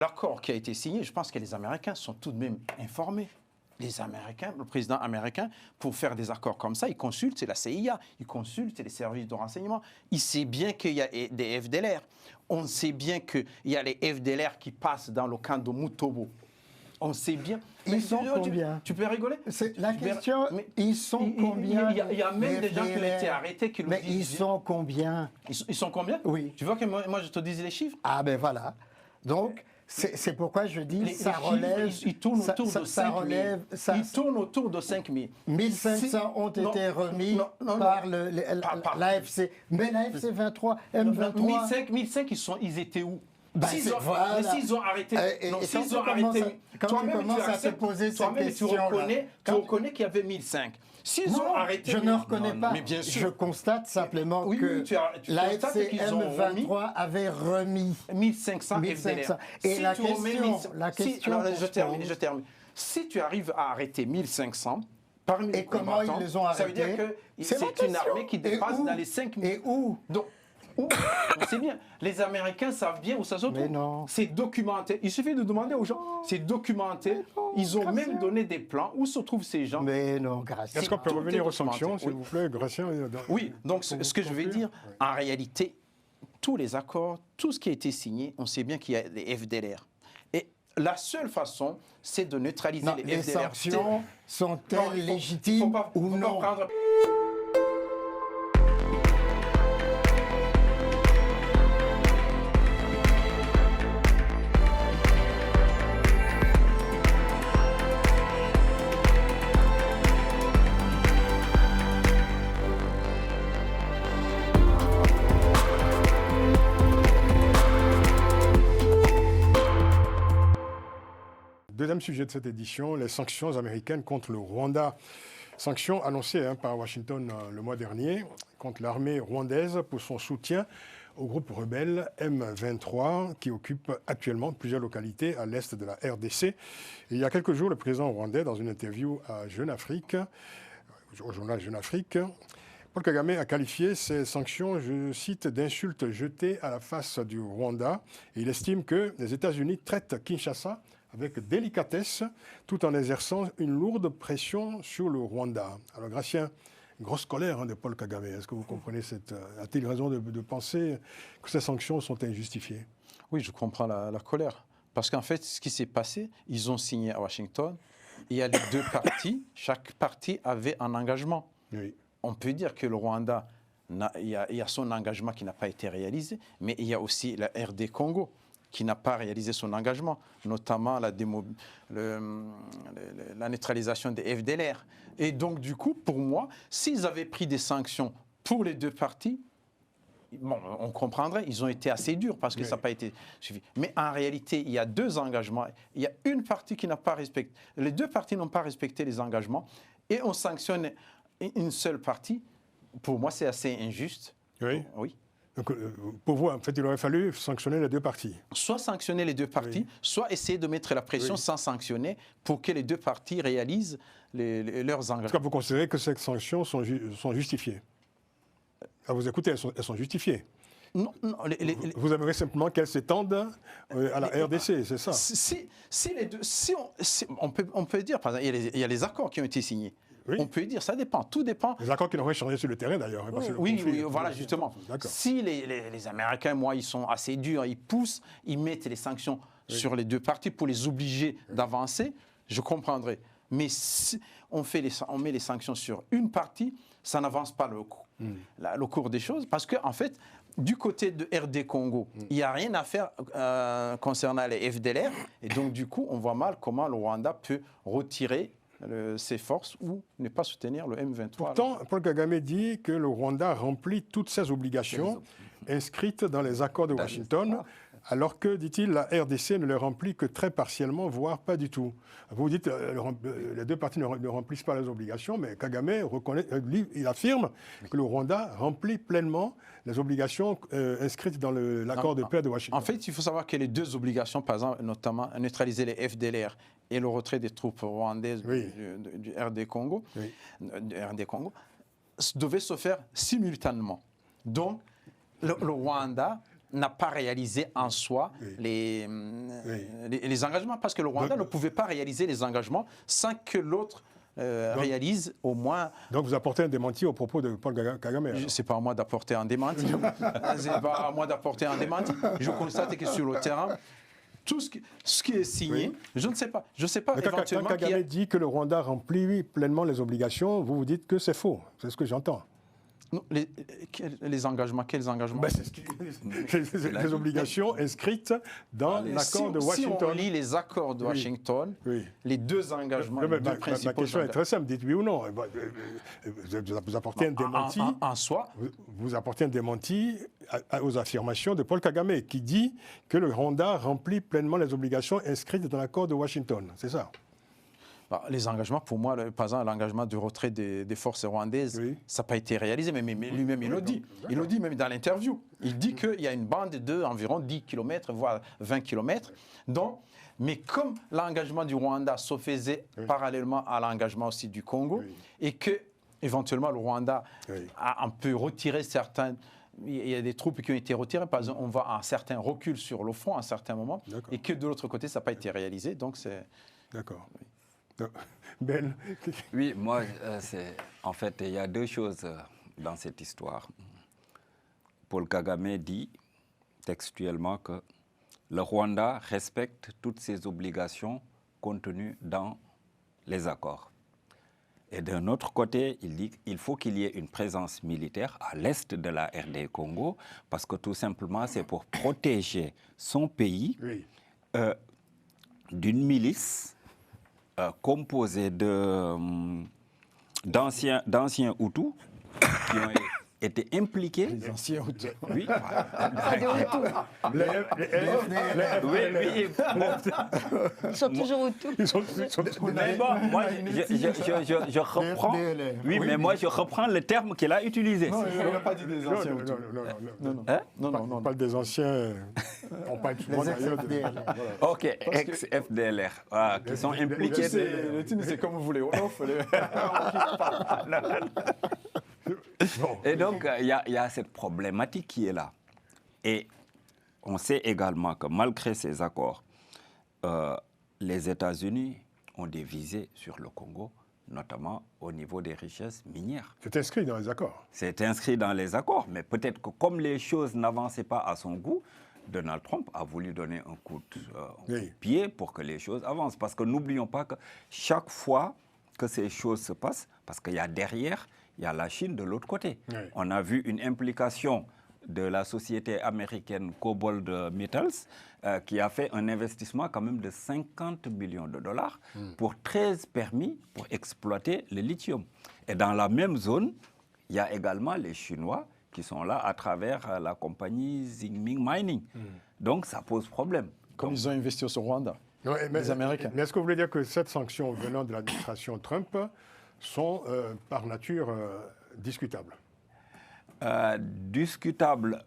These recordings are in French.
L'accord qui a été signé, je pense que les Américains sont tout de même informés. Les Américains, le président américain, pour faire des accords comme ça, il consulte la CIA, il consulte les services de renseignement. Il sait bien qu'il y a des FDLR. On sait bien qu'il y a les FDLR qui passent dans le camp de Mutobo. On sait bien. Ils sont combien? Tu peux rigoler? La question, ils sont combien? Il y a même des gens qui ont été arrêtés qui le disent. Mais ils sont combien? Ils sont combien? Oui. Tu veux que moi je te dise les chiffres? Ah ben voilà. Donc, c'est pourquoi je dis ça relève. Ils tournent autour de 5 000. Ils tournent autour de 5 000. 1500 ont été remis par l'AFC. Mais l'AFC 23, M23. 1005, ils étaient où? S'ils ont arrêté. Toi-même, tu commences à te poser cette question. Tu reconnais qu'il y avait 1005. S'ils ont arrêté. Je ne reconnais pas. Mais bien sûr. Je constate simplement que l'AFC M23 avait remis 1500 FDLR. Et la question. Je termine. Si tu arrives à arrêter 1500, parmi les comment ils les ont arrêtés? Ça veut dire que c'est une armée qui dépasse dans les 5000. Et où? On sait bien. Les Américains savent bien où ça se trouve. Mais non. C'est documenté. Il suffit de demander aux gens. C'est documenté. Ils ont même donné des plans où se trouvent ces gens. Mais non, Gratien. Est-ce qu'on peut revenir aux sanctions, s'il vous plaît, Gratien? Oui, donc ce que je vais dire, en réalité, tous les accords, tout ce qui a été signé, on sait bien qu'il y a des FDLR. Et la seule façon, c'est de neutraliser les FDLR. Les sanctions sont-elles légitimes ou non? Deuxième sujet de cette édition, les sanctions américaines contre le Rwanda. Sanctions annoncées par Washington le mois dernier contre l'armée rwandaise pour son soutien au groupe rebelle M23 qui occupe actuellement plusieurs localités à l'est de la RDC. Et il y a quelques jours, le président rwandais, dans une interview à Jeune Afrique, au journal Jeune Afrique, Paul Kagame a qualifié ces sanctions, je cite, d'insultes jetées à la face du Rwanda. Et il estime que les États-Unis traitent Kinshasa avec délicatesse, tout en exerçant une lourde pression sur le Rwanda. Alors, Gratien, grosse colère de Paul Kagame. Est-ce que vous comprenez a-t-il raison de penser que ces sanctions sont injustifiées? Oui, je comprends la colère. Parce qu'en fait, ce qui s'est passé, ils ont signé à Washington. Il y a les deux parties. Chaque partie avait un engagement. Oui. On peut dire que le Rwanda, il y a son engagement qui n'a pas été réalisé, mais il y a aussi la RD Congo qui n'a pas réalisé son engagement, notamment la neutralisation des FDLR. Et donc, du coup, pour moi, s'ils avaient pris des sanctions pour les deux parties, bon, on comprendrait, ils ont été assez durs parce que ça n'a pas été suffisant. Mais en réalité, il y a deux engagements. Il y a une partie qui n'a pas respecté, les deux parties n'ont pas respecté les engagements et on sanctionne une seule partie. Pour moi, c'est assez injuste. Oui. Oui. Donc, pour vous, en fait, il aurait fallu sanctionner les deux parties. Soit sanctionner les deux parties, soit essayer de mettre la pression sans sanctionner pour que les deux parties réalisent leurs engagements. Est-ce que vous considérez que ces sanctions sont justifiées? À vous écouter, elles sont justifiées. Non, vous aimeriez simplement qu'elles s'étendent à la RDC, c'est ça? On peut dire, par exemple, il y a les accords qui ont été signés. Oui. On peut dire, ça dépend, tout dépend. Les accords qui n'auraient changé sur le terrain d'ailleurs. Oui, voilà, justement. Si les Américains, moi, ils sont assez durs, ils poussent, ils mettent les sanctions sur les deux parties pour les obliger d'avancer, je comprendrais. Mais si on met les sanctions sur une partie, ça n'avance pas le cours des choses. Parce qu'en fait, du côté de RD Congo, il n'y a rien à faire concernant les FDLR. Et donc, du coup, on voit mal comment le Rwanda peut retirer ses forces ou ne pas soutenir le M23. Pourtant, Paul Kagame dit que le Rwanda remplit toutes ses obligations inscrites dans les accords de Washington, alors que, dit-il, la RDC ne les remplit que très partiellement, voire pas du tout. Vous dites les deux parties ne remplissent pas les obligations, mais Kagame reconnaît, il affirme que le Rwanda remplit pleinement les obligations inscrites dans l'accord de paix de Washington. En fait, il faut savoir que les deux obligations, par exemple, notamment neutraliser les FDLR et le retrait des troupes rwandaises du RD Congo, devaient se faire simultanément. Donc, le Rwanda n'a pas réalisé en soi les engagements, parce que le Rwanda ne pouvait pas réaliser les engagements sans que l'autre réalise au moins... Donc vous apportez un démenti au propos de Paul Kagame. Ce n'est pas à moi d'apporter un démenti. C'est pas à moi d'apporter un démenti. Je constate que sur le terrain, tout ce qui est signé, je ne sais pas. Je sais pas. Mais quand Kagame dit que le Rwanda remplit pleinement les obligations, vous dites que c'est faux. C'est ce que j'entends. Non, les engagements, quels engagements? Les obligations inscrites dans l'accord de Washington. Si on lit les accords de Washington, les deux engagements, les deux principaux... Ma question est très simple, dites oui ou non. Vous apportez un démenti. En soi. Vous apportez un démenti aux affirmations de Paul Kagame qui dit que le Rwanda remplit pleinement les obligations inscrites dans l'accord de Washington. C'est ça? Les engagements, pour moi, par exemple, l'engagement du retrait des forces rwandaises, ça n'a pas été réalisé, mais lui-même, il le dit. Il le dit même dans l'interview. Il dit qu'il y a une bande d'environ 10 km, voire 20 km. Mais comme l'engagement du Rwanda se faisait parallèlement à l'engagement aussi du Congo, et que éventuellement le Rwanda a un peu retiré certains... Il y a des troupes qui ont été retirées, par exemple, on voit un certain recul sur le front à un certain moment, et que de l'autre côté, ça n'a pas été réalisé. Donc c'est... D'accord. Ben. Oui, moi, en fait, il y a deux choses dans cette histoire. Paul Kagame dit textuellement que le Rwanda respecte toutes ses obligations contenues dans les accords. Et d'un autre côté, il dit qu'il faut qu'il y ait une présence militaire à l'est de la RD Congo, parce que tout simplement, c'est pour protéger son pays d'une milice composé d'anciens Hutus qui ont été impliqués. Les anciens Hutus. Oui. Ils sont toujours Hutus. Mais bon, moi, je reprends. Oui, mais moi, je reprends le terme qu'il a utilisé. Non, il n'a pas dit des anciens Hutus. Non. On parle des anciens. On parle souvent d'ailleurs de... Ok, ex-FDLR, qui sont impliqués. C'est comme vous voulez. Et donc, il y a cette problématique qui est là. Et on sait également que malgré ces accords, les États-Unis ont des visées sur le Congo, notamment au niveau des richesses minières. C'est inscrit dans les accords. C'est inscrit dans les accords, mais peut-être que comme les choses n'avançaient pas à son goût, Donald Trump a voulu donner un coup de pied pour que les choses avancent. Parce que n'oublions pas que chaque fois que ces choses se passent, parce qu'il y a derrière, il y a la Chine de l'autre côté. On a vu une implication de la société américaine Cobalt Metals qui a fait un investissement quand même de 50 millions de dollars pour 13 permis pour exploiter le lithium. Et dans la même zone, il y a également les Chinois qui sont là à travers la compagnie Zinming Mining. Donc ça pose problème. Comme ils ont investi au Rwanda, les Américains. Mais est-ce que vous voulez dire que cette sanction venant de l'administration Trump sont par nature discutables? Discutables,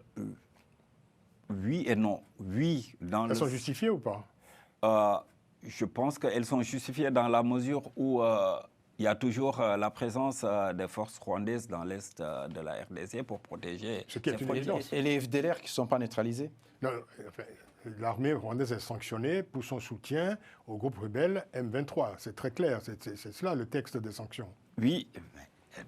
oui et non. Oui, elles sont justifiées ou pas? Je pense qu'elles sont justifiées dans la mesure où il y a toujours la présence des forces rwandaises dans l'est de la RDC pour protéger ce qui est une évidence. Et les FDLR qui ne sont pas neutralisés? Non, enfin, l'armée rwandaise est sanctionnée pour son soutien au groupe rebelle M23. C'est très clair, c'est cela le texte des sanctions. Oui,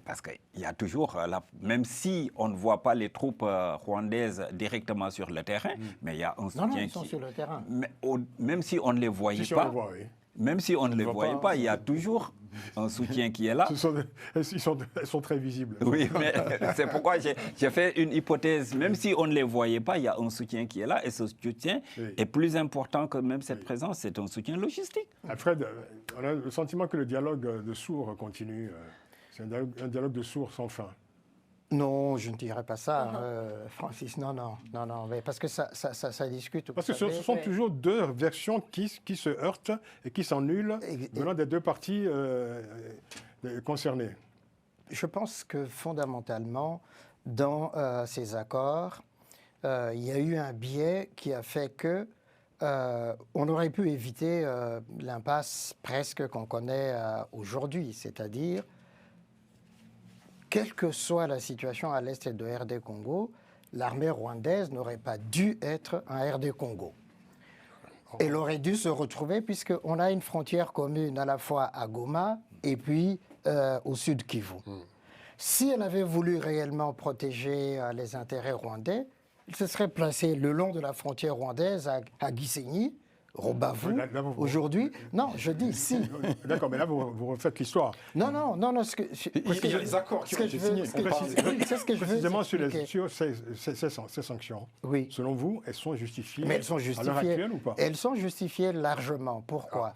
parce qu'il y a toujours, même si on ne voit pas les troupes rwandaises directement sur le terrain, mais il y a un soutien ils sont sur le terrain. Même si on ne les voyait pas, même si on ne les voyait pas, il y a toujours un soutien qui est là. Elles sont très visibles. Oui, mais c'est pourquoi j'ai fait une hypothèse. Même si on ne les voyait pas, il y a un soutien qui est là. Et ce soutien est plus important que même cette présence. C'est un soutien logistique. Alfred, on a le sentiment que le dialogue de sourds continue. C'est un dialogue de sourds sans fin. Non, je ne dirais pas ça, Francis. Non, mais parce que ça discute. Parce que ce sont toujours deux versions qui se heurtent et qui s'annulent venant des deux parties concernées. Je pense que fondamentalement, dans ces accords, il y a eu un biais qui a fait que on aurait pu éviter l'impasse presque qu'on connaît aujourd'hui, c'est-à-dire quelle que soit la situation à l'est de RD Congo, l'armée rwandaise n'aurait pas dû être en RD Congo. Elle aurait dû se retrouver, puisqu'on a une frontière commune à la fois à Goma et puis au sud Kivu. Si elle avait voulu réellement protéger les intérêts rwandais, elle se serait placée le long de la frontière rwandaise à Gisenyi, Rubavu, aujourd'hui. Non, je dis si. D'accord, mais là, vous refaites l'histoire. Non. Il y a les accords qui ont été signés. C'est ce que je veux précisément sur ces sanctions. Oui. Selon vous, elles sont justifiées, mais elles sont justifiées à l'heure actuelle ou pas? Elles sont justifiées largement. Pourquoi?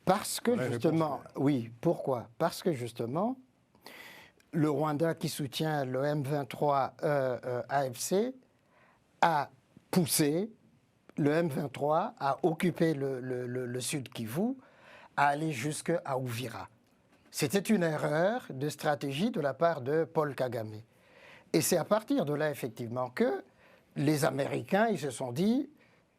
Parce que justement... Oui, pourquoi? Parce que justement, le Rwanda qui soutient le M23 AFC a poussé le M23 à occuper le sud Kivu, à aller jusqu'à Uvira. C'était une erreur de stratégie de la part de Paul Kagame. Et c'est à partir de là, effectivement, que les Américains, ils se sont dit,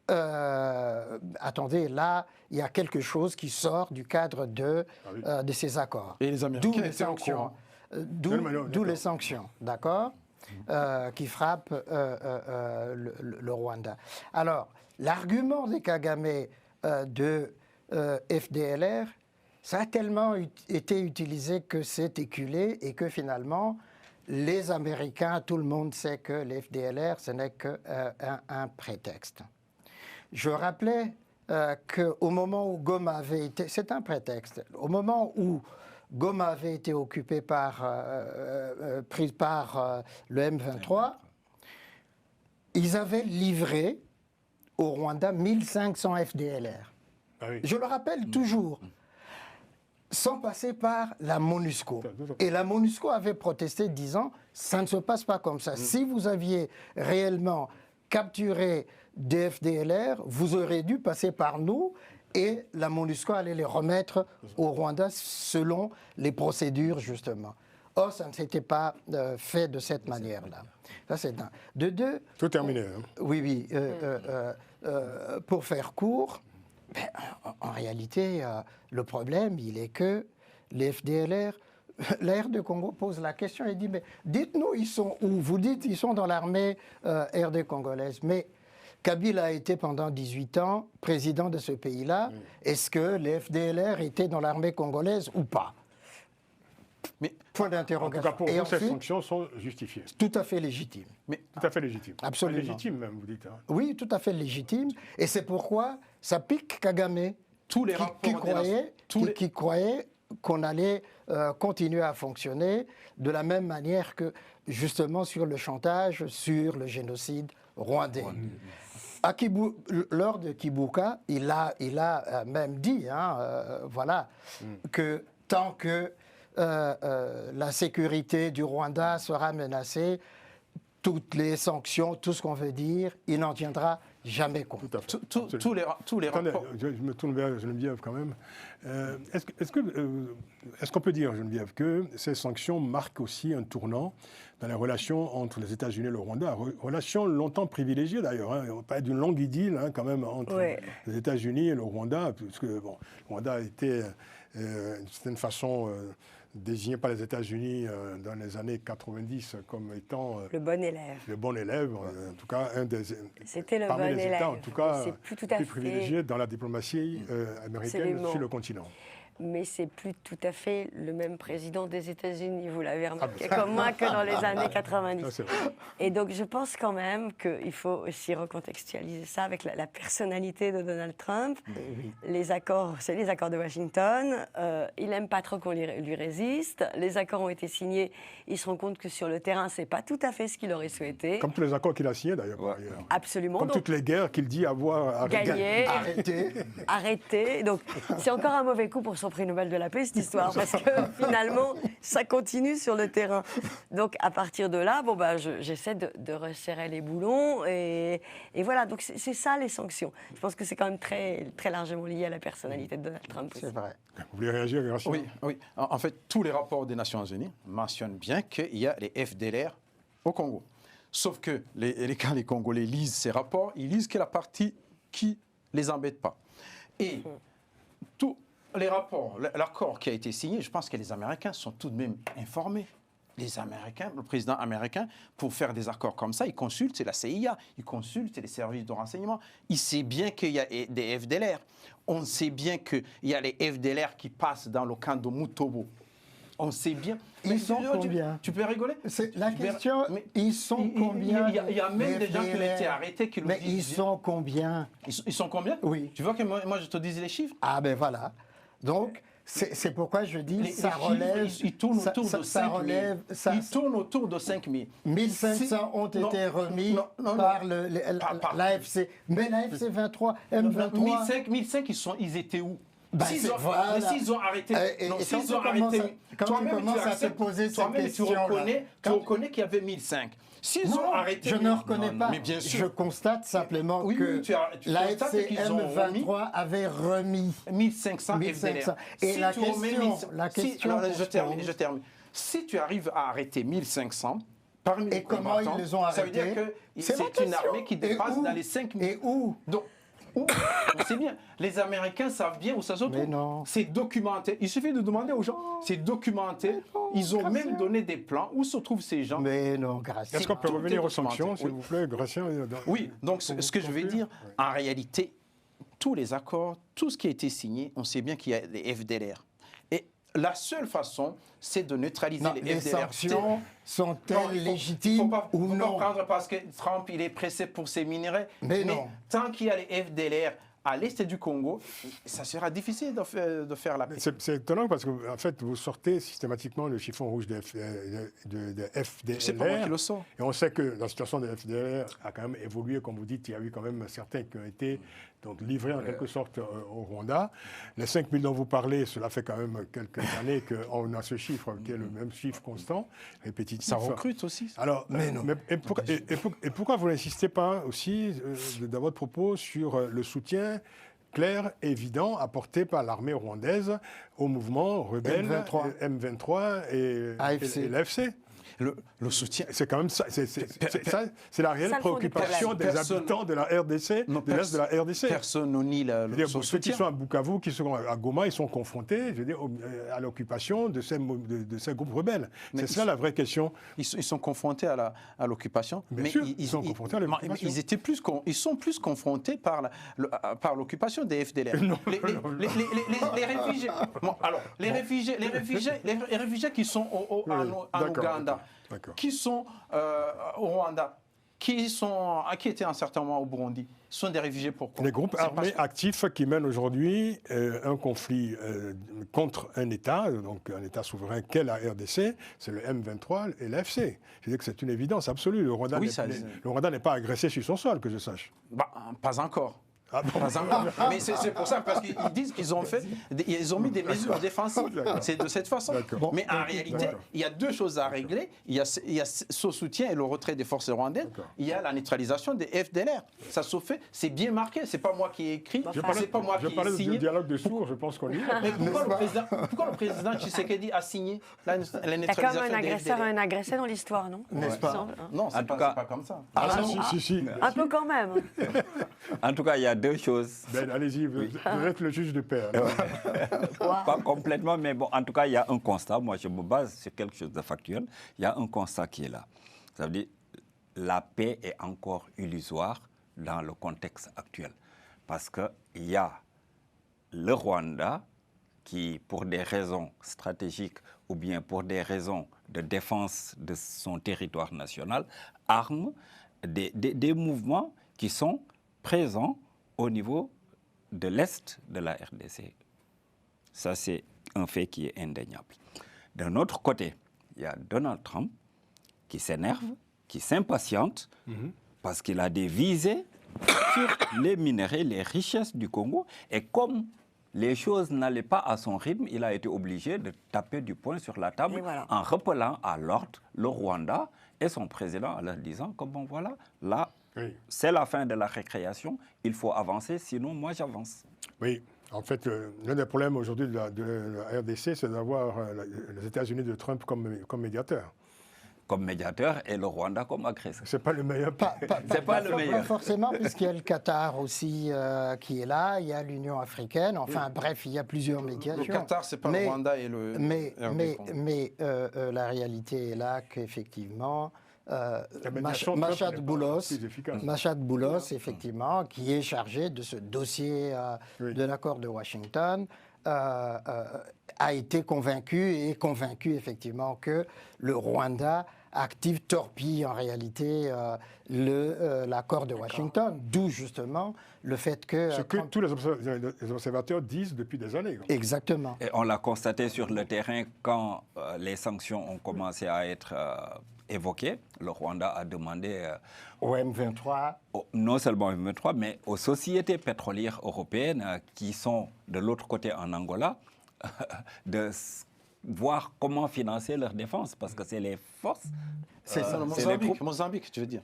attendez, là, il y a quelque chose qui sort du cadre de ces accords. Et les Américains D'où les sanctions. D'où les sanctions, d'accord, qui frappent le Rwanda. Alors, l'argument des Kagame de FDLR, ça a tellement été utilisé que c'est éculé et que finalement, les Américains, tout le monde sait que les FDLR, ce n'est qu'un prétexte. Je rappelais qu'au moment où Goma avait été... C'est un prétexte. Au moment où Goma avait été occupée prise par le M23, ils avaient livré au Rwanda 1500 FDLR. Ah oui. Je le rappelle toujours, sans passer par la MONUSCO. Et la MONUSCO avait protesté disant, ça ne se passe pas comme ça. Si vous aviez réellement capturé des FDLR, vous auriez dû passer par nous et la MONUSCO allait les remettre au Rwanda selon les procédures, justement. Or, ça ne s'était pas fait de cette manière-là. Ça, c'est un. De deux... Tout terminé. Hein. Oui. Pour faire court, ben, en réalité, le problème, il est que les FDLR, la RD Congo pose la question et dit, mais dites-nous, ils sont où? Vous dites, ils sont dans l'armée RD congolaise. Mais Kabila a été pendant 18 ans président de ce pays-là. Est-ce que les FDLR étaient dans l'armée congolaise ou pas? Mais, point d'interrogation. En tout cas, pour vous, ces sanctions sont justifiées. Tout à fait légitimes. Tout à fait légitimes. Absolument. Légitimes même, vous dites. Hein. Oui, tout à fait légitimes. Et c'est pourquoi ça pique Kagame, tous les qui croyait qu'on allait continuer à fonctionner de la même manière que, justement, sur le chantage, sur le génocide rwandais. Lors de Kibuka, il a même dit, que tant que la sécurité du Rwanda sera menacée, toutes les sanctions, tout ce qu'on veut dire, il n'en tiendra jamais compte. Tous les rapports... Je me tourne vers Geneviève quand même. Est-ce qu'on peut dire, Geneviève, que ces sanctions marquent aussi un tournant dans les relations entre les États-Unis et le Rwanda, relations longtemps privilégiées d'ailleurs, hein, on parle d'une longue idylle quand même entre les États-Unis et le Rwanda, puisque le Rwanda a été d'une certaine façon désigné par les États-Unis dans les années 90 comme étant le bon élève. Le bon élève, en tout cas un des. C'était le bon élève. États, en tout cas, plus tout à fait privilégié dans la diplomatie américaine sur le continent. Mais c'est plus tout à fait le même président des États-Unis, vous l'avez remarqué comme moi, que dans les années 90. Ça, et donc je pense quand même qu'il faut aussi recontextualiser ça avec la personnalité de Donald Trump. Les accords, c'est les accords de Washington. Il n'aime pas trop qu'on lui résiste. Les accords ont été signés. Il se rend compte que sur le terrain, c'est pas tout à fait ce qu'il aurait souhaité. Comme tous les accords qu'il a signés d'ailleurs. Absolument. Comme toutes les guerres qu'il dit avoir gagnées. Arrêté. Donc c'est encore un mauvais coup pour son prix Nobel de la paix, cette histoire, parce que finalement, ça continue sur le terrain. Donc, à partir de là, j'essaie de resserrer les boulons, et voilà. Donc, c'est ça, les sanctions. Je pense que c'est quand même très, très largement lié à la personnalité de Donald Trump. C'est vrai. Vous voulez réagir, Gracia? Oui. En fait, tous les rapports des Nations Unies mentionnent bien qu'il y a les FDLR au Congo. Sauf que quand les Congolais lisent ces rapports, ils lisent que la partie qui les embête pas. Et tous les rapports, l'accord qui a été signé, je pense que les Américains sont tout de même informés. les Américains, le président américain, pour faire des accords comme ça, il consulte la CIA, il consulte les services de renseignement. Il sait bien qu'il y a des FDLR. On sait bien qu'il y a les FDLR qui passent dans le camp de Mutobo. On sait bien. Ils sont combien? Tu peux rigoler? La question, ils sont combien? Il y a même des gens qui ont été arrêtés qui Mais ils sont combien? Ils sont combien? Oui. Tu vois que moi je te disais les chiffres? Ah ben voilà. Donc, c'est pourquoi je dis ça relève. Ils tournent autour de 5 000. Ils tournent autour de 5 000. 1500 ont été remis par l'AFC. Mais l'AFC 23, M23. 1005, ils étaient où? S'ils ont arrêté. Quand tu commences à te poser cette question, tu reconnais qu'il y avait 1005. S'ils ont arrêté. Je ne reconnais pas. Mais bien sûr. Je constate simplement que l'AFC M23 avait remis 1500 FDLR. Et la question. Je termine. Si tu arrives à arrêter 1500 parmi les combattants, comment ils les ont arrêtés? Ça veut dire que c'est une armée qui dépasse dans les 5000. Et où? C'est bien. Les Américains savent bien où ça se trouve. C'est documenté. Il suffit de demander aux gens. C'est documenté. Ils ont même donné des plans. Où se trouvent ces gens? Mais non, Gratien. Est-ce qu'on peut revenir aux sanctions, s'il vous plaît, Gratien? Oui. Donc, ce que je veux dire, en réalité, tous les accords, tout ce qui a été signé, on sait bien qu'il y a des FDLR. Et la seule façon, c'est de neutraliser les FDLR. Les sanctions sont-elles légitimes ou non? Il ne faut pas prendre parce que Trump, il est pressé pour ses minerais. Mais non. Tant qu'il y a les FDLR à l'est du Congo, ça sera difficile de faire la paix. C'est étonnant parce que, en fait, vous sortez systématiquement le chiffon rouge de FDLR. C'est pas moi qui le sors. Et on sait que la situation de FDLR a quand même évolué. Comme vous dites, il y a eu quand même certains qui ont été livrés en quelque sorte au Rwanda. Les 5 000 dont vous parlez, cela fait quand même quelques années qu'on a ce chiffre qui est le même chiffre constant, répétitif. Ça recrute aussi. Alors, et pourquoi vous n'insistez pas aussi, dans votre propos, sur le soutien clair, évident, apporté par l'armée rwandaise au mouvement rebelle M23 et l'AFC? Le soutien. C'est quand même ça. C'est la réelle préoccupation des habitants de la RDC, de l'Est de la RDC. Personne ne nie le soutien. Ceux qui sont à Bukavu, qui sont à Goma, ils sont confrontés, je veux dire, à l'occupation de ces groupes rebelles. C'est ça la vraie question. Ils sont confrontés à l'occupation. Bien sûr, ils sont confrontés à l'occupation. Ils sont plus confrontés par l'occupation des FDLR. Les réfugiés. Bon, alors, les réfugiés qui sont en Ouganda, qui sont au Rwanda, qui étaient à un certain moment au Burundi, sont des réfugiés pourquoi? Les groupes armés actifs qui mènent aujourd'hui un conflit contre un État, donc un État souverain qu'est la RDC, c'est le M23 et l'AFC. Je dis que c'est une évidence absolue. Le Rwanda n'est pas agressé sur son sol, que je sache. Pas encore. Mais c'est pour ça, parce qu'ils disent qu'ils ont mis des mesures défensives. C'est de cette façon. Mais en réalité, il y a deux choses à régler. Il y a ce soutien et le retrait des forces rwandaises. Il y a la neutralisation des FDLR. Ça se fait, c'est bien marqué. C'est pas moi qui ai écrit, c'est pas moi qui ai signé. Je parlais du dialogue de sourds, je pense qu'on y est. Mais pourquoi le président Tshisekedi a signé la neutralisation des FDLR? Il y a quand même un agresseur et un agressé dans l'histoire, non? N'est-ce pas? Non, c'est pas comme ça. Si. Un peu quand même. En tout cas, il y a deux choses. Ben, allez-y, vous êtes le juge de paix. Pas complètement, mais bon, en tout cas, il y a un constat. Moi, je me base sur quelque chose de factuel. Il y a un constat qui est là. Ça veut dire la paix est encore illusoire dans le contexte actuel. Parce qu'il y a le Rwanda qui, pour des raisons stratégiques ou bien pour des raisons de défense de son territoire national, arme des mouvements qui sont présents au niveau de l'Est de la RDC. Ça, c'est un fait qui est indéniable. D'un autre côté, il y a Donald Trump qui s'énerve, qui s'impatiente parce qu'il a des visées sur les minéraux, les richesses du Congo. Et comme les choses n'allaient pas à son rythme, il a été obligé de taper du poing sur la table en rappelant à l'ordre le Rwanda et son président en leur disant que bon voilà, là, c'est la fin de la récréation, il faut avancer, sinon moi j'avance. Oui, en fait, l'un des problèmes aujourd'hui de la RDC, c'est d'avoir les États-Unis de Trump comme médiateur. comme médiateur et le Rwanda comme agresseur. C'est pas le meilleur. C'est pas le meilleur. Pas forcément, puisqu'il y a le Qatar aussi qui est là, il y a l'Union africaine, enfin bref, il y a plusieurs médiations. Le Qatar, c'est pas le Rwanda et le... Mais la réalité est là qu'effectivement... Machad Boulos, effectivement, qui est chargé de ce dossier de l'accord de Washington, a été convaincu effectivement que le Rwanda torpille en réalité l'accord de Washington, d'où justement le fait que... Ce que tous les observateurs disent depuis des années. Exactement. Et on l'a constaté sur le terrain quand les sanctions ont commencé à être évoquées. Le Rwanda a demandé au M23, non seulement au M23, mais aux sociétés pétrolières européennes qui sont de l'autre côté en Angola, de voir comment financer leur défense, parce que c'est les forces. C'est Mozambique, tu veux dire.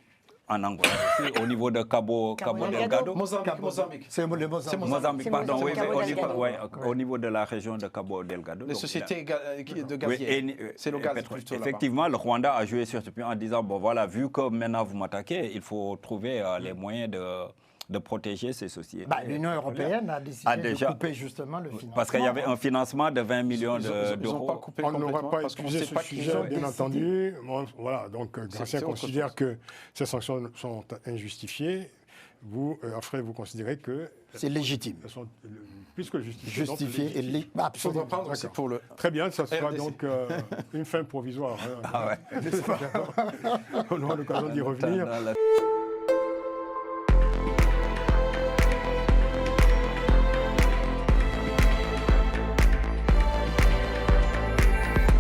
En Angola aussi, au niveau de Cabo Delgado. Mozambique. C'est Mozambique, pardon, oui, au niveau de la région de Cabo Delgado. Les sociétés de gaziers, c'est le gaz plutôt là-bas. Effectivement, le Rwanda a joué sur ce point en disant, bon voilà, vu que maintenant vous m'attaquez, il faut trouver les moyens de protéger ces sociétés. L'Union européenne a décidé de couper justement le financement. Parce qu'il y avait un financement de 20 millions d'euros. Ils n'ont pas coupé on n'aura pas parce qu'on épuisé sait ce pas sujet, bien entendu. Bon, voilà, donc Gracien considère que ces sanctions sont injustifiées. Vous, Alfred, vous considérez que... C'est légitime. Elles sont plus que justifiées. Justifiées et absolument. Pour le... Très bien, ça sera donc une fin provisoire. Ah ouais. On aura l'occasion d'y revenir.